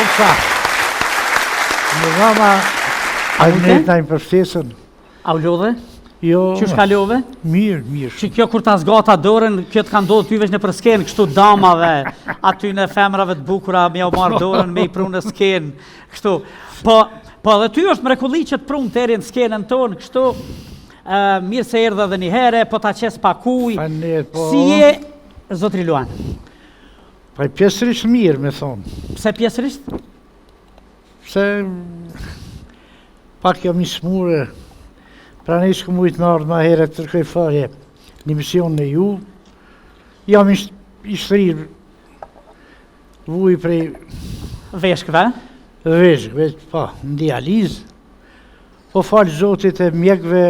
Opsa. Në mama, a njët na përftesën. A u lodhe? Jo. Qysh ka lodhe? Mirë. Që kjo kur ta zgata dorën, kjo të ka ndodhë ty veç në për skenë, kështu damave, aty në femrave të bukura, me u marrë dorën, me i prunë në skenë, kështu. Po dhe ty është mrekulli që të prunë të erin skenën tonë, kështu, mirë se erdhe dhe një here, po ta qes pakuj, si je, Zotri Luan? Pa i pjesërisht mirë, me thonë. Pse pjesërisht? Pse pak jam i smurë, pra në ishë këmujt me ardhë ma herë të tërkoj farje një mision në ju. Jam i shtrirë vuj prej Veshkve? Veshkve, pa, në dializë. Po falë Zotit e mjekve,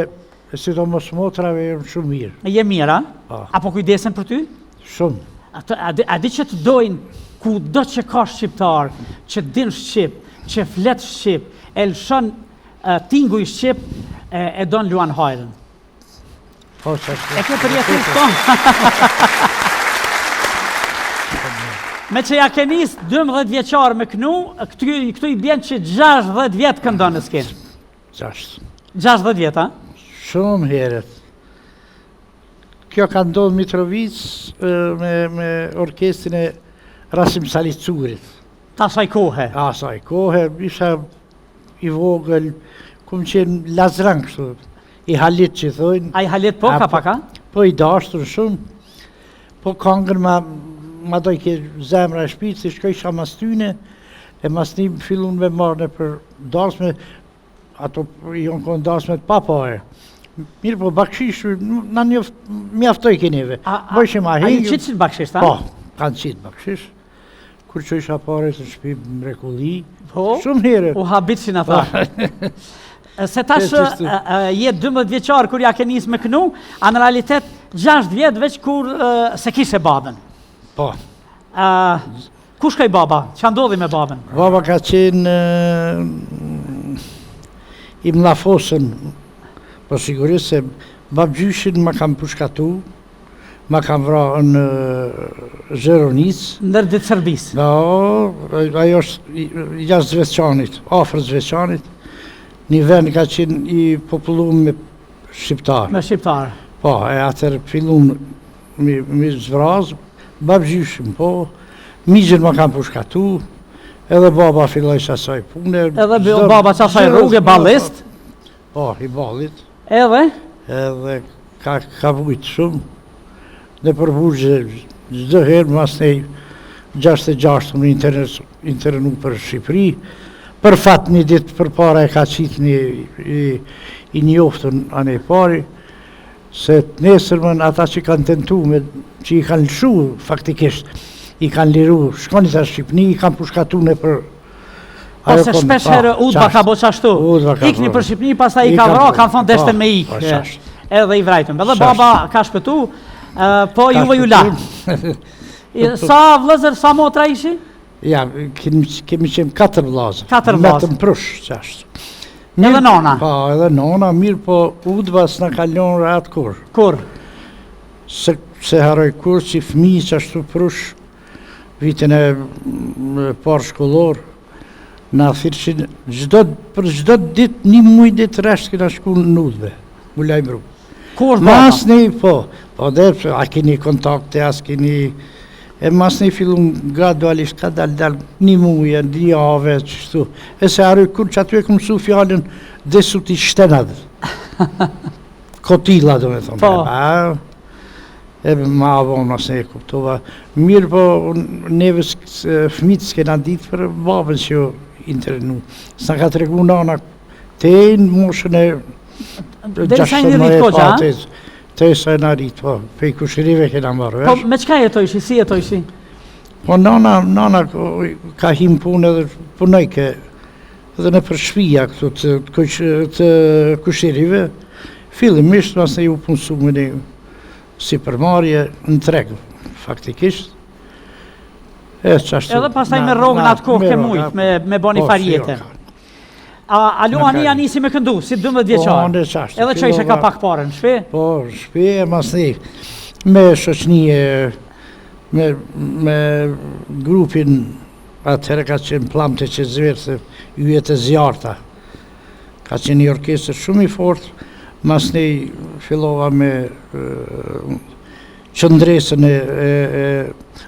e si do mos motrave, jam shumë mirë. Je mirë, Pa. Apo kujdesen për ty? Shumë. A di që të dojnë ku do që ka shqiptar, që din shqip, që flet shqip, e lëshon tingu i shqip, e don Luan Hajrën. Po, që është. E kjo për jetin tonë. Me që ja ke nisë 12 vjeqarë me kënu, këtu i bjen që 60 vjetë këndon në skenë. 60 vjetë, a? Shumë heret. Kjo ka ndodhë Mitrovic me orkestrin e Rasim Salicurit. Ta saj kohë. Asaj kohë, isha i vogël, kumë qenë lazran kështu, i halit që thojnë. A i halit po, ka paka? Po i dashtër shumë, po kangën ma doj ke zemra e shpitë, si shkoj isha mas tyne, e mas një fillun me marrë në për darsme, ato jonë konë darsme të papare. Mirë po bakshish, në mjaftoj keneve. Bojshim a ju qitë qitë bakshish, ta? Po, kanë qitë bakshish. Kur që isha pare të shpi mrekulli, shumë herë. U habit që në tha. Se tash je 12 vjeqarë kur ja ke nisë me kënu, a në realitet 6 vjetë veç kur se kishe babën. Po. Kush ka i baba? Që ndodhi me babën? Baba ka qenë i mlafosën, po sigurisht se babgjyshin ma kam pushkatu, ma kam vra në Zheronicë. Ndër ditë Serbis? No, ajo është jashtë Zveçanit, afër Zveçanit. Një vend ka qenë i populluar me shqiptarë. Me shqiptarë. Po, e atër fillun me zvraz, babgjyshin, po, migjën ma kam pushkatu, edhe baba filloj sasaj pune. Edhe baba sasaj rrugë, balist? Po, i balit. Edhe? Edhe ka vujtë shumë. Dhe për burgje, çdo herë mas nej 66 më internu për Shqipëri. Për fat një ditë për para e ka qitë i njoftën anë e pari, se të nesërmën ata që kanë tentu, që i kanë lëshu faktikisht, i kanë liru, shkonit a Shqipni, i kanë pushkatu në për... Po se shpesh herë Udba ka bo qashtu, ikni për Shqipni, pasta i ka vra, kanë thonë deshte me ikë, edhe i vrajtëm. Edhe baba ka shpetu, po juve ju la. Sa vlëzër, sa motra ishi? Ja, kemi qenë 4 vlëzër. 4 vlëzër. Metëm prush, qashtu. Edhe nona? Po, edhe nona, mirë po Udba s'na kalon ratë kur. Kur? Se haroj kur që fmi qashtu prush, vitin e parë shkollor, na thirë që për gjdo dit, një muj dit reshtë këna shku në Udbe, mu lajmëru. Kur baba? Mas një, po dhe, a keni kontakte, as keni, e mas një fillun gradualisht ka dal një muje, një jave, qështu. E se arë kur që aty e këmë su fjallën, dhe su t'i shtenat. Kotila, do me thonë. Po. E ma avon asë e kuptova. Mirë po, neve fëmitës kena ditë për babën që jo internu. S'na ka të regu nana të ejnë moshën e... Dhe sa i një rritë koqa, a? Të sa i në rritë, po. Pej kushirive kena marrë, Po, me qka jetojshi, si jetojshi? Po, nana ka him punë edhe punoj ke, edhe në për shpija këtu të kushirive. Fillimisht, mas në ju punësu me një si përmarje në tregë, faktikisht. Edhe pastaj me rogën atë kohë ke mujtë, me boni farjete. A Luani ja nisi me këndu, si 12 vjeqarë? Edhe që ishe ka pak pare në shpe? Po, në shpe e mas një, me shoqnije, me grupin atëherë ka qenë plamte që zverë se yjet e zjarta. Ka qenë një orkestër shumë i fort, mas ne fillova me qëndresën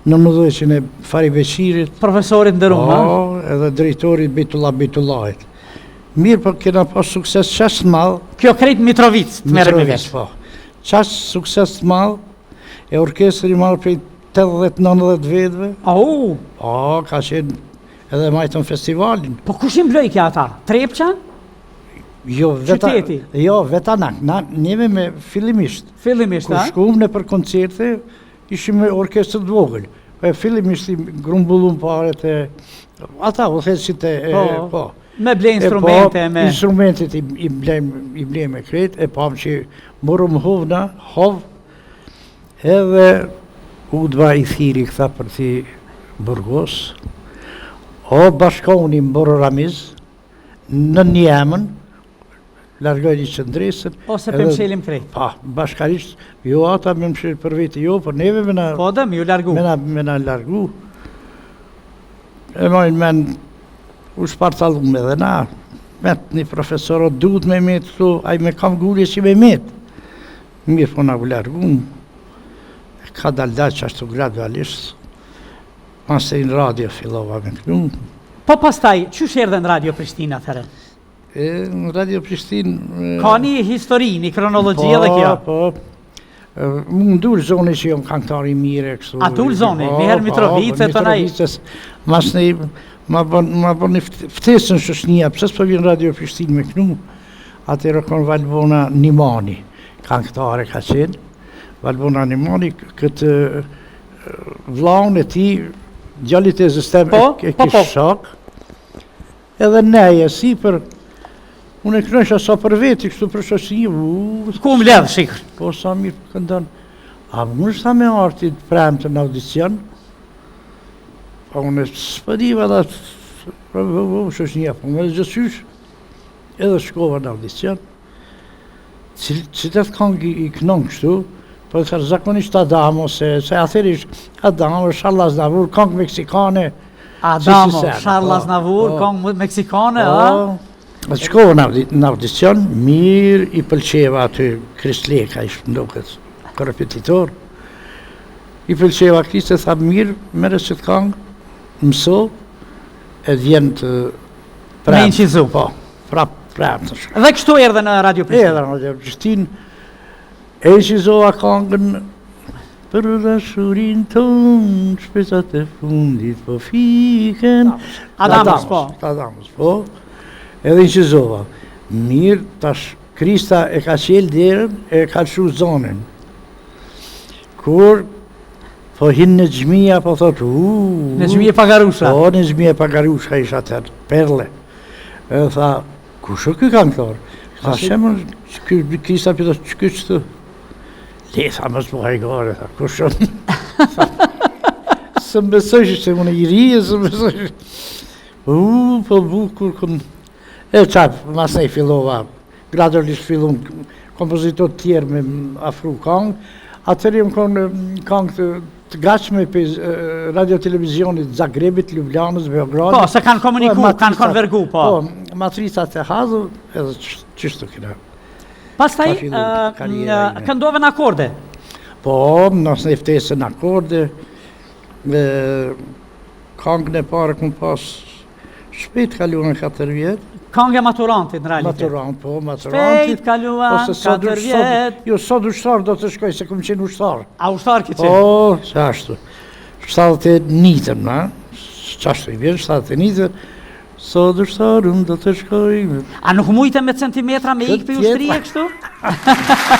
në mëdhëqin e Fari Beqirit, Profesorit ndërum, ha? edhe drejtorit Bejtullahit. Mirë, po kena pas sukses qashtë madhë. Kjo krejt Mitrovic të merrem me vesh. Po. Qashtë sukses të madhë, e orkestri marrë prej 80-90 vetëve. Au, Ka qenë edhe majtën festivalin. po kush i mbloj kja ata? Trepçan? Qyteti? Jo, vetanak. Na njeve me fillimisht. Fillimisht, Kur ha? shkum në për koncerte, ishim me orkestrë të vogël. Po e fillimisht i grumbullum paret e... Ata, u thesit e... Po. Me ble instrumente, me... Instrumentet i blem e kret, e pam që morëm hov, edhe udva i thiri këtha për ti Burgos, o bashkoni mboro Ramiz, në njemën, largoj një qëndresën. Ose për mshelim krejt. Pa, bashkarisht, jo ata me mshelë për veti jo, për neve me na... Po dhe, ju largu. Me na largu. E mojnë men, u shpartalume dhe na, met një profesorot duhet me met, këtu, aj me kam gulli që me met. Mirë po na u largu, ka dalda që ashtu gradualisht, mas e në radio fillova me kënu. Po pastaj, qysh erdhe në Radio Prishtina atëherë? Në Radio Prishtinë... Ka një histori, një kronologi edhe kjo? Po, më ndur zoni që jom këngëtar i mire, kështu... A dur zoni, njëherë Mitrovice të naj... Mas ne, ma bën një ftesën shoshnia, pëse s'po vjen Radio Prishtinë me kënu, atëherë kon Valbona Nimani, këngëtare ka qenë, Valbona Nimani, këtë vlaun e ti, gjallit e zestem e kishë shak, edhe neje si për... Unë e knësha sa për veti, kështu për shoshni, Ku më ledhë, shikër? Po, sa mirë për këndon. A më sa me artit premë të në audicion? Pa unë e s'pëdiva da shoshnia, po me gjësysh, edhe shkova në audicion. Citet këngë i kënon kështu, po e thërë zakonisht Adamo, se atër ishë Adamo, Charles Navur, këngë meksikane. Adamo, Charles Navur, këngë meksikane, a? Shkova në audicion, mirë i pëlqeva aty Kristleka ishë ndoket korepetitor. I pëlqeva Kriste, tha mirë, mere që të këngë, mëso, e vjen të premë. Me inqizu. Po, premë të shkë. Dhe kështu erdhe në Radio Prishtinë? Edhe në Radio Prishtinë, e inqizova këngën, për dashurin tonë, shpesat e fundit po fiken. Adamos, po. Adamos, po. Edhe inqizova. Mirë, tash Krista e ka qelë derën, e ka shu zonën. Kur, po hinë në gjmija, po thotë, Në gjmije Pagarusha? Po, në gjmije Pagarusha isha atër, perle. E tha, kushë këj këngëtar? Tha, shemë, Krista pita, që të? Le, tha, më s'buha i gare, tha, kushë? Së më besojshë, se më në i rije, së më besojshë. Po bukur, e qapë, mas ne i fillova, gradualisht fillon kompozitor tjerë me afru këngë, atër jem konë këngë të gachme për radio-televizionit Zagrebit, Ljubljanës, Beogradit. Po, se kanë komuniku, kanë konvergu, po. Po, matrisat e hadhë, edhe qështu këna. Pastaj, këndove në akorde? Po, nësë ne ftesë në akorde, këngën e pare këmë pas shpejt kaluan 4 vjetë. Këngë e maturantit në realitet? Maturant, po, maturantit. Shpejt kaluan 4 vjetë. Jo, sot ushtar do të shkoj, se këmë qenë ushtar. A ushtar ki qenë? Po, që ashtu. 71, na? Që ashtu i vjen, 71, sot ushtarën do të shkoj. A nuk mujte me centimetra me ikë për ushtrije kështu?